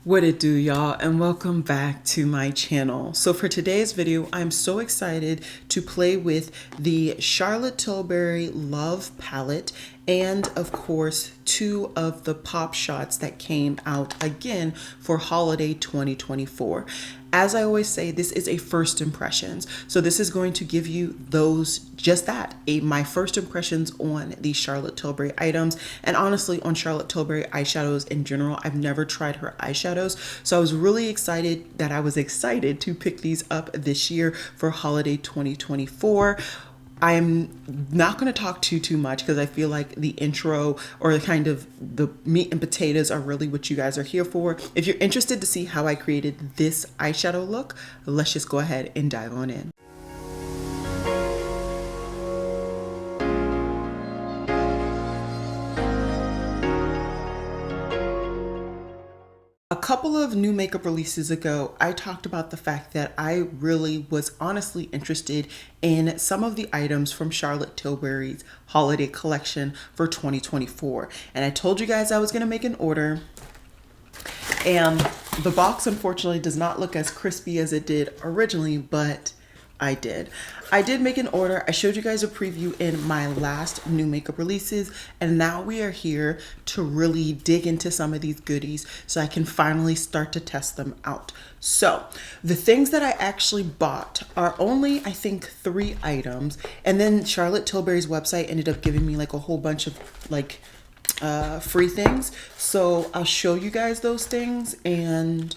What it do, y'all, and welcome back to my channel. So for today's video, I'm so excited to play with the Charlotte Tilbury Love palette and of course two of the pop shots that came out again for holiday 2024. As I always say, this is a first impressions. So this is going to give you my first impressions on these Charlotte Tilbury items. And honestly, on Charlotte Tilbury eyeshadows in general, I've never tried her eyeshadows. So I was really excited to pick these up this year for holiday 2024. I'm not going to talk too much because I feel like the intro or kind of the meat and potatoes are really what you guys are here for. If you're interested to see how I created this eyeshadow look, let's just go ahead and dive on in. A couple of new makeup releases ago, I talked about the fact that I really was honestly interested in some of the items from Charlotte Tilbury's holiday collection for 2024. And I told you guys I was going to make an order. And the box unfortunately does not look as crispy as it did originally, but I did make an order. I showed you guys a preview in my last new makeup releases, and now we are here to really dig into some of these goodies so I can finally start to test them out. So the things that I actually bought are only, I think, 3 items, and then Charlotte Tilbury's website ended up giving me like a whole bunch of like free things. So I'll show you guys those things, and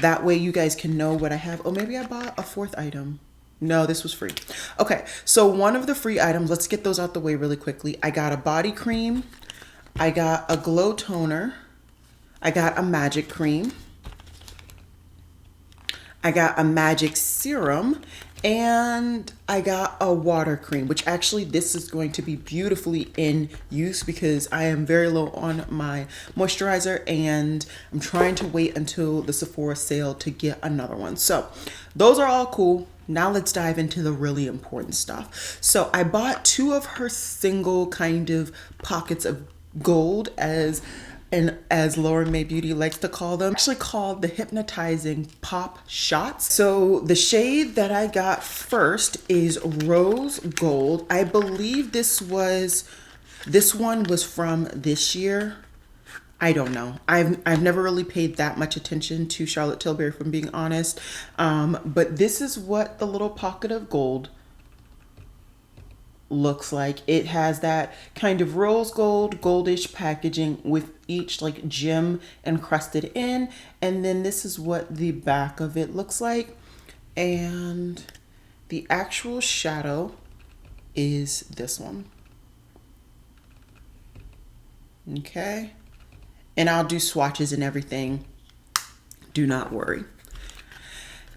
that way you guys can know what I have. Oh, maybe I bought a 4th item. No, this was free. Okay, so one of the free items, let's get those out the way really quickly. I got a body cream. I got a glow toner. I got a magic cream. I got a magic serum. And I got a water cream, which actually this is going to be beautifully in use because I am very low on my moisturizer and I'm trying to wait until the Sephora sale to get another one. So those are all cool. Now let's dive into the really important stuff. So I bought 2 of her single kind of pockets of gold, as Lauren May Beauty likes to call them, actually called the Hypnotizing Pop Shots. So the shade that I got first is Rose Gold. I believe this one was from this year. I don't know. I've never really paid that much attention to Charlotte Tilbury, if I'm being honest. But this is what the little pocket of gold looks like. It has that kind of rose gold, goldish packaging with each like gem encrusted in. And then this is what the back of it looks like. And the actual shadow is this one. Okay. And I'll do swatches and everything. Do not worry.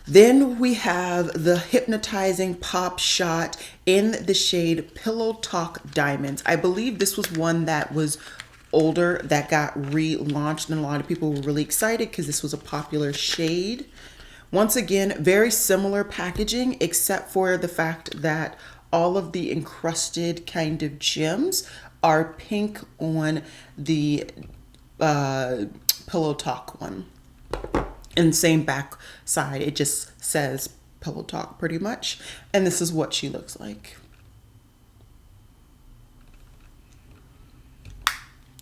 Then we have the Hypnotizing Pop Shot in the shade Pillow Talk Diamonds. I believe this was one that was older that got relaunched, and a lot of people were really excited because this was a popular shade. Once again, very similar packaging except for the fact that all of the encrusted kind of gems are pink on the Pillow Talk one. And same back side, it just says Pillow Talk pretty much. And this is what she looks like.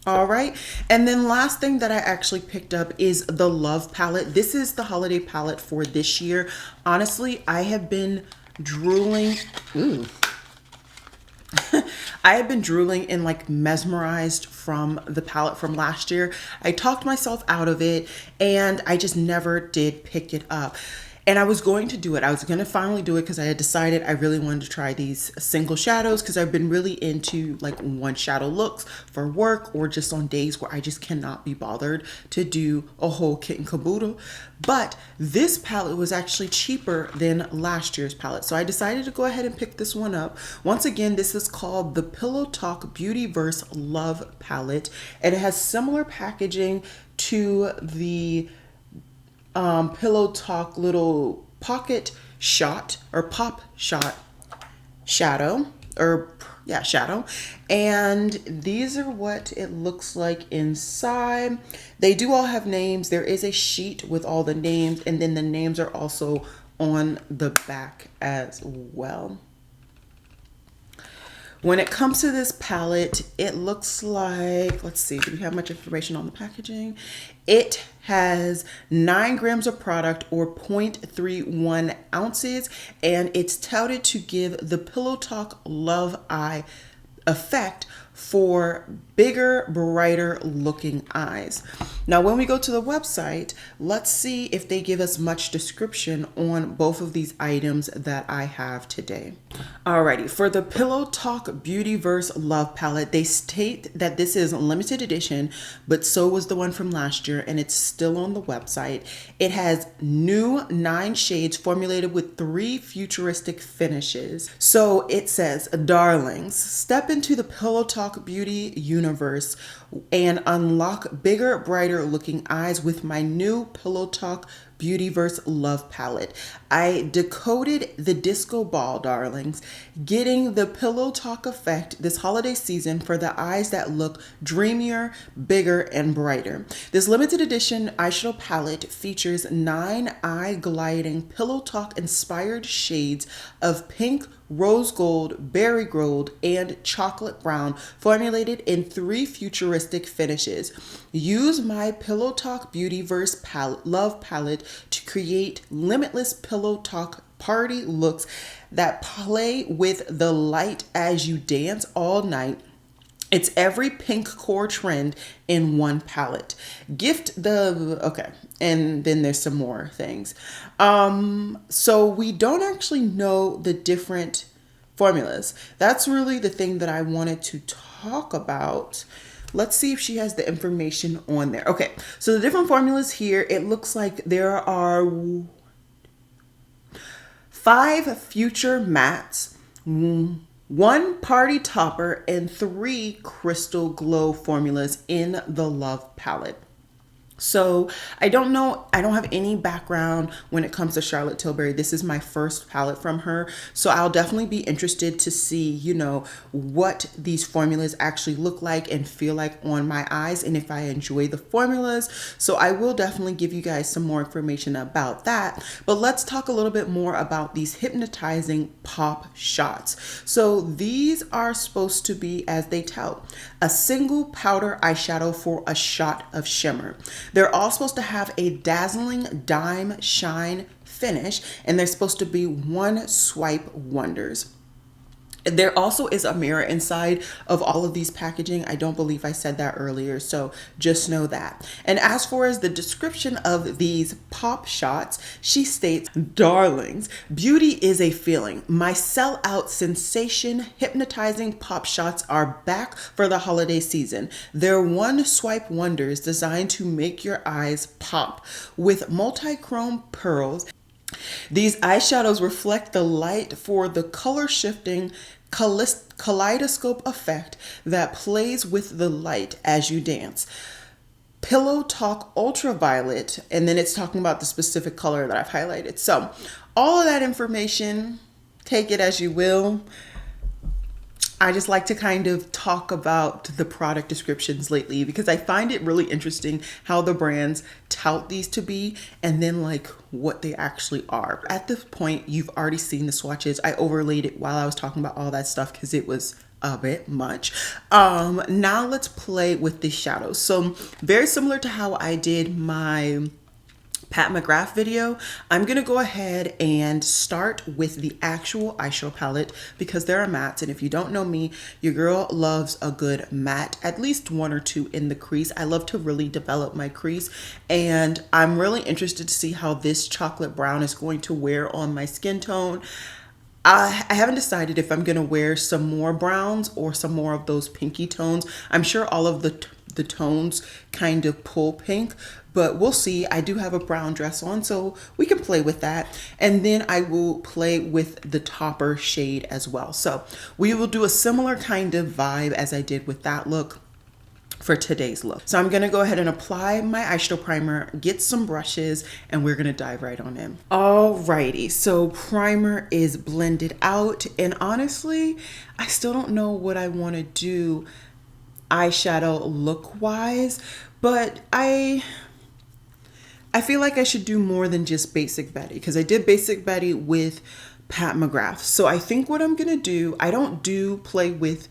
All right. And then last thing that I actually picked up is the Love palette. This is the holiday palette for this year. Honestly, I have been drooling. I have been drooling and like mesmerized from the palette from last year. I talked myself out of it and I just never did pick it up. And I was going to do it. I was going to finally do it because I had decided I really wanted to try these single shadows because I've been really into like one shadow looks for work or just on days where I just cannot be bothered to do a whole kit and caboodle. But this palette was actually cheaper than last year's palette. So I decided to go ahead and pick this one up. Once again, this is called the Pillow Talk Beautyverse Love palette. And it has similar packaging to the Pillow Talk little pocket shot or pop shot shadow. or yeah, shadow. And these are what it looks like inside. They do all have names. There is a sheet with all the names, and then the names are also on the back as well. When it comes to this palette, it looks like, let's see, do we have much information on the packaging? It has 9 grams of product, or 0.31 ounces, and it's touted to give the Pillow Talk Love Eye effect for bigger, brighter looking eyes. Now, when we go to the website, let's see if they give us much description on both of these items that I have today. Alrighty, for the Pillow Talk Beautyverse Love Palette, they state that this is a limited edition, but so was the one from last year, and it's still on the website. It has new 9 shades formulated with 3 futuristic finishes. So it says, darlings, step into the Pillow Talk Beauty universe and unlock bigger, brighter looking eyes with my new Pillow Talk Beautyverse Love Palette. I decoded the disco ball, darlings, getting the Pillow Talk effect this holiday season for the eyes that look dreamier, bigger, and brighter. This limited edition eyeshadow palette features 9 eye gliding Pillow Talk inspired shades of pink, rose gold, berry gold, and chocolate brown, formulated in 3 futuristic finishes. Use my Pillow Talk Beautyverse Love Palette to create limitless Pillow Talk party looks that play with the light as you dance all night. It's every pink core trend in one palette. Okay, and then there's some more things. So we don't actually know the different formulas. That's really the thing that I wanted to talk about. Let's see if she has the information on there. Okay, so the different formulas here, it looks like there are 5 future mattes, 1 party topper, and 3 crystal glow formulas in the Love Palette. So I don't know, I don't have any background when it comes to Charlotte Tilbury. This is my first palette from her. So I'll definitely be interested to see, you know, what these formulas actually look like and feel like on my eyes, and if I enjoy the formulas. So I will definitely give you guys some more information about that. But let's talk a little bit more about these hypnotizing pop shots. So these are supposed to be, as they tout, a single powder eyeshadow for a shot of shimmer. They're all supposed to have a dazzling dime shine finish, and they're supposed to be one swipe wonders. There also is a mirror inside of all of these packaging. I don't believe I said that earlier, so just know that. And as far as the description of these pop shots, she states, darlings, beauty is a feeling. My sell-out sensation hypnotizing pop shots are back for the holiday season. They're one swipe wonders designed to make your eyes pop with multi-chrome pearls. These eyeshadows reflect the light for the color shifting kaleidoscope effect that plays with the light as you dance. Pillow Talk Ultraviolet, and then it's talking about the specific color that I've highlighted. So all of that information, take it as you will. I just like to kind of talk about the product descriptions lately because I find it really interesting how the brands tout these to be and then like what they actually are. At this point, you've already seen the swatches. I overlaid it while I was talking about all that stuff because it was a bit much. Now let's play with the shadows. So very similar to how I did my Pat McGrath video, I'm gonna go ahead and start with the actual eyeshadow palette because there are mattes, and if you don't know me, your girl loves a good matte, at least 1 or 2 in the crease. I love to really develop my crease, and I'm really interested to see how this chocolate brown is going to wear on my skin tone. I haven't decided if I'm gonna wear some more browns or some more of those pinky tones. I'm sure all of the tones kind of pull pink, but we'll see. I do have a brown dress on, so we can play with that. And then I will play with the topper shade as well. So we will do a similar kind of vibe as I did with that look. for today's look. So I'm gonna go ahead and apply my eyeshadow primer, get some brushes, and we're gonna dive right on in. Alrighty, so primer is blended out, and honestly, I still don't know what I wanna do eyeshadow look wise, but I feel like I should do more than just Basic Betty, because I did Basic Betty with Pat McGrath. So I think what I'm gonna do, I don't play with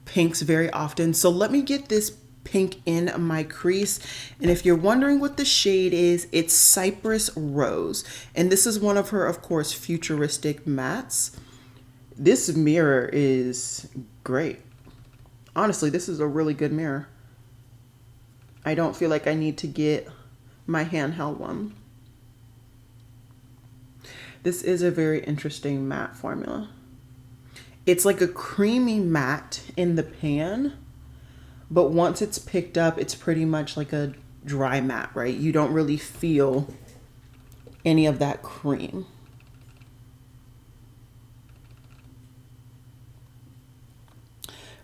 pinks very often, so let me get this pink in my crease. And if you're wondering what the shade is, it's Cypress Rose, and this is one of her, of course, futuristic mattes. This mirror is great. Honestly, this is a really good mirror. I don't feel like I need to get my handheld one. This is a very interesting matte formula. It's like a creamy matte in the pan, but once it's picked up, it's pretty much like a dry matte, right? You don't really feel any of that cream.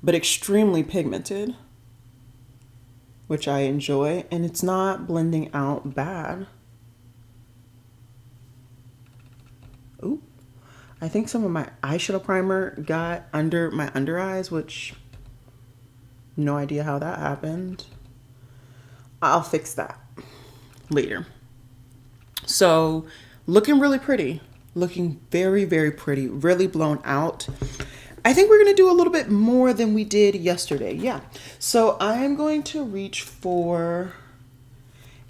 But extremely pigmented, which I enjoy, and it's not blending out bad. Ooh, I think some of my eyeshadow primer got under my under eyes, which no idea how that happened. I'll fix that later. So looking really pretty, looking very, very pretty, really blown out. I think we're gonna do a little bit more than we did yesterday. Yeah, so I am going to reach for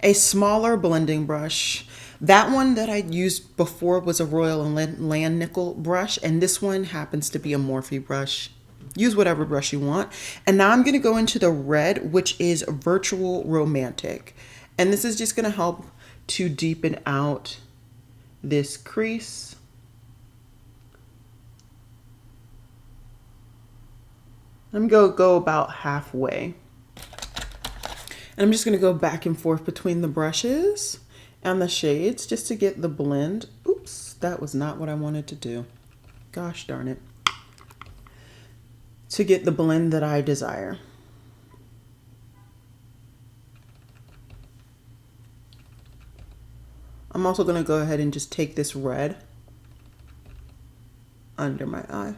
a smaller blending brush. That one that I used before was a Royal and Land Nickel brush, and this one happens to be a Morphe brush. Use whatever brush you want. And now I'm gonna go into the red, which is Virtual Romantic. And this is just gonna help to deepen out this crease. I'm gonna go about halfway. And I'm just gonna go back and forth between the brushes and the shades just to get the blend. Oops, that was not what I wanted to do. Gosh darn it. To get the blend that I desire. I'm also gonna go ahead and just take this red under my eye.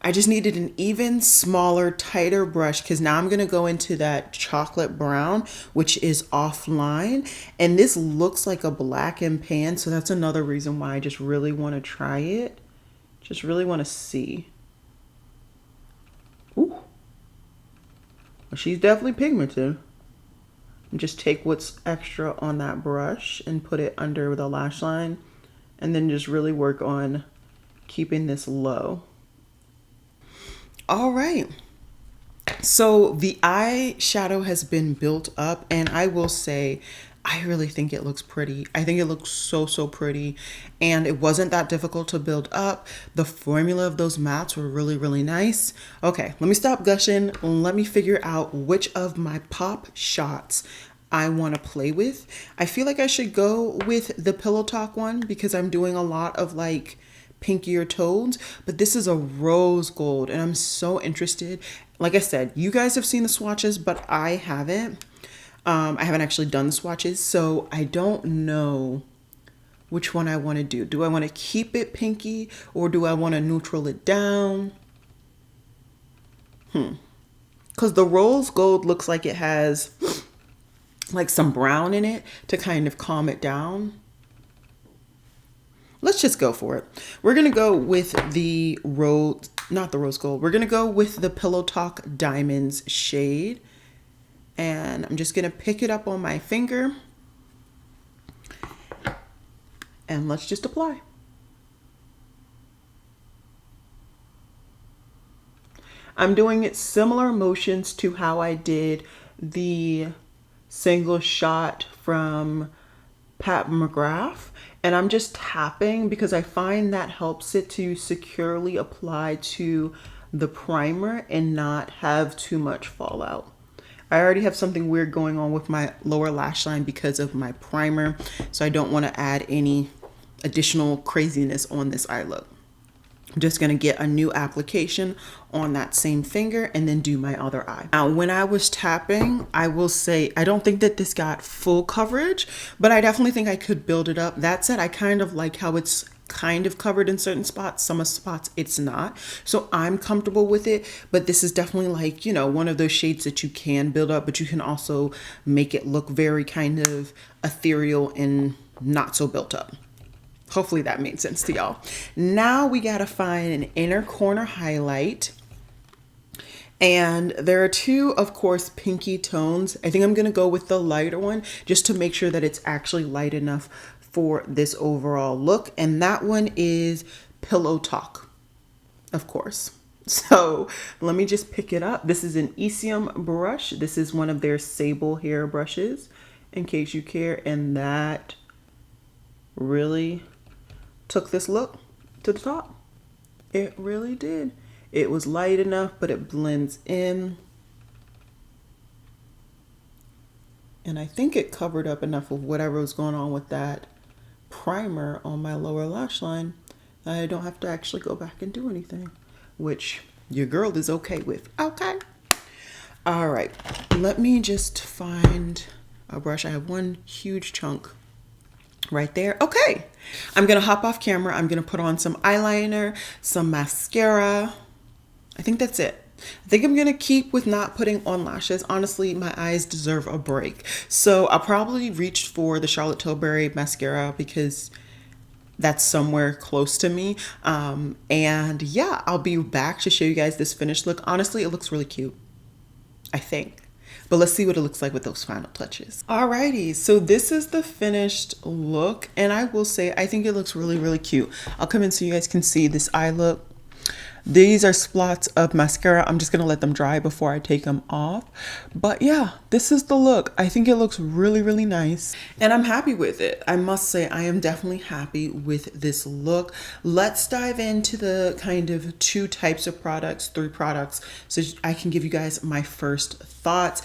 I just needed an even smaller, tighter brush because now I'm gonna go into that chocolate brown, which is offline. And this looks like a blackened pan, so that's another reason why I just really wanna try it. Just really wanna see. Ooh. Well, she's definitely pigmented. And just take what's extra on that brush and put it under the lash line, and then just really work on keeping this low. All right, so the eyeshadow has been built up, and I will say I really think it looks pretty. I think it looks so, so pretty, and it wasn't that difficult to build up. The formula of those mattes were really, really nice. Okay, let me stop gushing. Let me figure out which of my pop shots I want to play with. I feel like I should go with the Pillow Talk one because I'm doing a lot of like pinkier tones, but this is a rose gold and I'm so interested. Like I said, you guys have seen the swatches, but I haven't. I haven't actually done the swatches, so I don't know which one I want to do. Do I want to keep it pinky or do I want to neutral it down? Because the rose gold looks like it has like some brown in it to kind of calm it down. Let's just go for it. We're going to go with the not the rose gold. We're going to go with the Pillow Talk Diamonds shade. And I'm just going to pick it up on my finger. And let's just apply. I'm doing it similar motions to how I did the single shot from Pat McGrath. And I'm just tapping because I find that helps it to securely apply to the primer and not have too much fallout. I already have something weird going on with my lower lash line because of my primer, so I don't want to add any additional craziness on this eye look. I'm just going to get a new application on that same finger and then do my other eye. Now, when I was tapping, I will say, I don't think that this got full coverage, but I definitely think I could build it up. That said, I kind of like how it's kind of covered in certain spots. Some spots it's not. So I'm comfortable with it, but this is definitely like, you know, one of those shades that you can build up, but you can also make it look very kind of ethereal and not so built up. Hopefully that made sense to y'all. Now we gotta find an inner corner highlight. And there are two, of course, pinky tones. I think I'm gonna go with the lighter one just to make sure that it's actually light enough for this overall look. And that one is Pillow Talk, of course. So let me just pick it up. This is an Elysium brush. This is one of their Sable hair brushes, in case you care. And that really took this look to the top. It really did. It was light enough, but it blends in. And I think it covered up enough of whatever was going on with that primer on my lower lash line. I don't have to actually go back and do anything, which your girl is okay with. Okay. All right. Let me just find a brush. I have one huge chunk right there. Okay. I'm going to hop off camera. I'm going to put on some eyeliner, some mascara. I think that's it. I think I'm going to keep with not putting on lashes. Honestly, my eyes deserve a break. So I'll probably reach for the Charlotte Tilbury mascara because that's somewhere close to me. And yeah, I'll be back to show you guys this finished look. Honestly, it looks really cute, I think. But let's see what it looks like with those final touches. Alrighty, so this is the finished look. And I will say, I think it looks really, really cute. I'll come in so you guys can see this eye look. These are splots of mascara. I'm just gonna let them dry before I take them off. But yeah, this is the look. I think it looks really, really nice. And I'm happy with it. I must say, I am definitely happy with this look. Let's dive into the kind of two types of products, three products, so I can give you guys my first thoughts.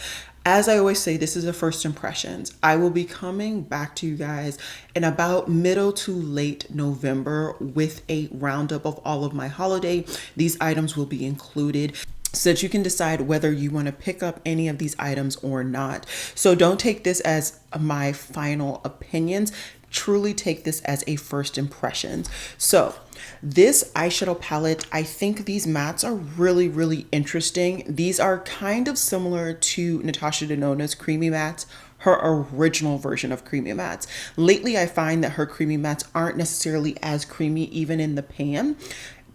As I always say, this is a first impressions. I will be coming back to you guys in about middle to late November with a roundup of all of my holiday. These items will be included so that you can decide whether you want to pick up any of these items or not. So don't take this as my final opinions. Truly take this as a first impressions. So this eyeshadow palette, I think these mattes are really, really interesting. These are kind of similar to Natasha Denona's Creamy Mattes, her original version of Creamy Mattes. Lately, I find that her Creamy Mattes aren't necessarily as creamy even in the pan,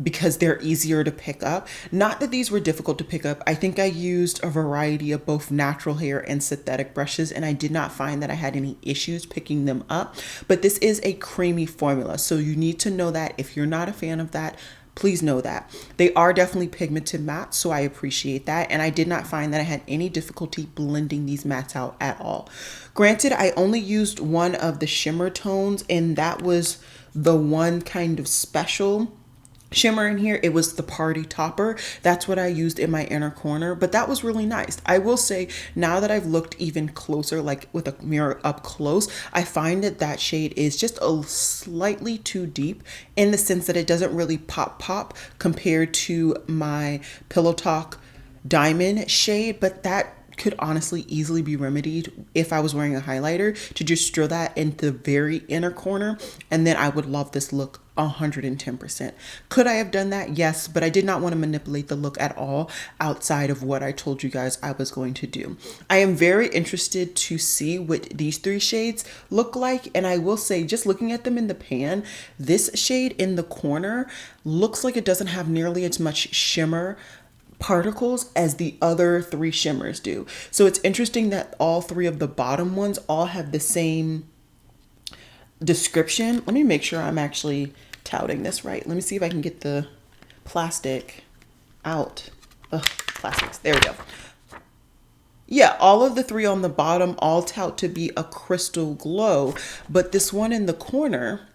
because they're easier to pick up. Not that these were difficult to pick up. I think I used a variety of both natural hair and synthetic brushes, and I did not find that I had any issues picking them up. But this is a creamy formula, so you need to know that. If you're not a fan of that, please know that. They are definitely pigmented mattes, so I appreciate that. And I did not find that I had any difficulty blending these mattes out at all. Granted, I only used one of the shimmer tones, and that was the one kind of special shimmer in here. It was the Party Topper. That's what I used in my inner corner, but that was really nice. I will say, now that I've looked even closer, like with a mirror up close, I find that that shade is just a slightly too deep in the sense that it doesn't really pop compared to my Pillow Talk Diamond shade, but that could honestly easily be remedied if I was wearing a highlighter, to just draw that into the very inner corner, and then I would love this look 110%. Could I have done that? Yes, but I did not want to manipulate the look at all outside of what I told you guys I was going to do. I am very interested to see what these three shades look like, and I will say, just looking at them in the pan, this shade in the corner looks like it doesn't have nearly as much shimmer particles as the other three shimmers do. So it's interesting that all three of the bottom ones all have the same description. Let me make sure I'm actually touting this right. Let me see if I can get the plastic out. Ugh, plastics. There we go. Yeah, all of the three on the bottom all tout to be a crystal glow, but this one in the corner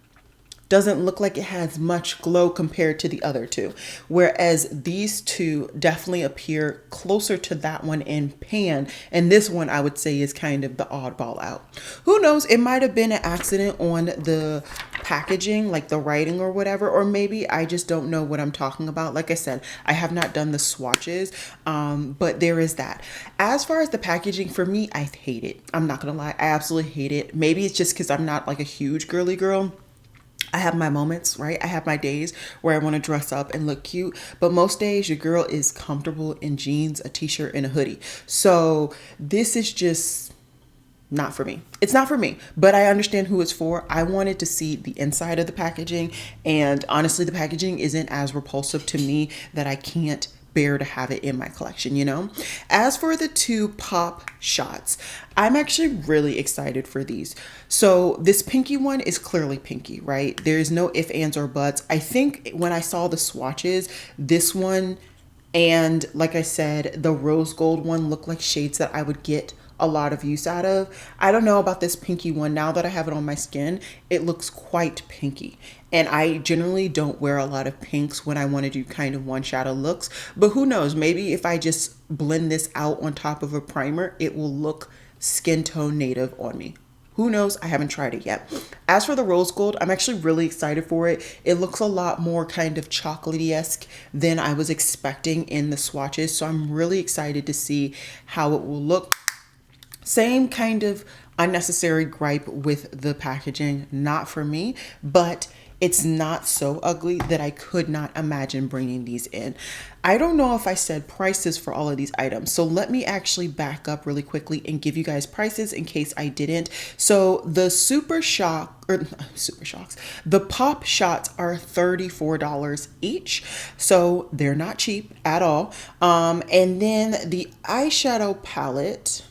doesn't look like it has much glow compared to the other two. Whereas these two definitely appear closer to that one in pan. And this one I would say is kind of the oddball out. Who knows? It might have been an accident on the packaging, like the writing or whatever, or maybe I just don't know what I'm talking about. Like I said, I have not done the swatches, but there is that. As far as the packaging, for me, I hate it. I'm not gonna lie, I absolutely hate it. Maybe it's just because I'm not like a huge girly girl. I have my moments, right? I have my days where I want to dress up and look cute, but most days your girl is comfortable in jeans, a t-shirt, and a hoodie. So this is just not for me. It's not for me, but I understand who it's for. I wanted to see the inside of the packaging, and honestly, the packaging isn't as repulsive to me that I can't bear to have it in my collection, you know? As for the two pop shots, I'm actually really excited for these. So this pinky one is clearly pinky, right? There's no ifs, ands, or buts. I think when I saw the swatches, this one and like I said, the rose gold one looked like shades that I would get a lot of use out of. I don't know about this pinky one. Now that I have it on my skin, it looks quite pinky. And I generally don't wear a lot of pinks when I want to do kind of one shadow looks. But who knows, maybe if I just blend this out on top of a primer, it will look skin tone native on me. Who knows? I haven't tried it yet. As for the rose gold, I'm actually really excited for it. It looks a lot more kind of chocolatey-esque than I was expecting in the swatches. So I'm really excited to see how it will look. Same kind of unnecessary gripe with the packaging, not for me, but it's not so ugly that I could not imagine bringing these in. I don't know if I said prices for all of these items, so let me actually back up really quickly and give you guys prices in case I didn't. So the Super Shocks, the pop shots are $34 each, so they're not cheap at all. And then the eyeshadow palette.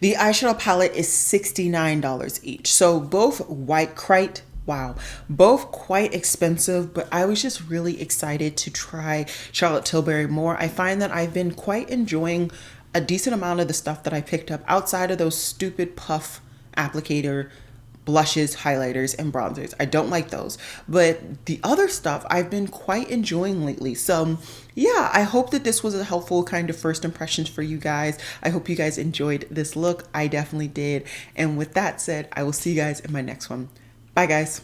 The eyeshadow palette is $69 each. So both both quite expensive, but I was just really excited to try Charlotte Tilbury more. I find that I've been quite enjoying a decent amount of the stuff that I picked up outside of those stupid puff applicator blushes, highlighters, and bronzers. I don't like those, but the other stuff I've been quite enjoying lately. So yeah, I hope that this was a helpful kind of first impressions for you guys. I hope you guys enjoyed this look. I definitely did. And with that said, I will see you guys in my next one. Bye guys.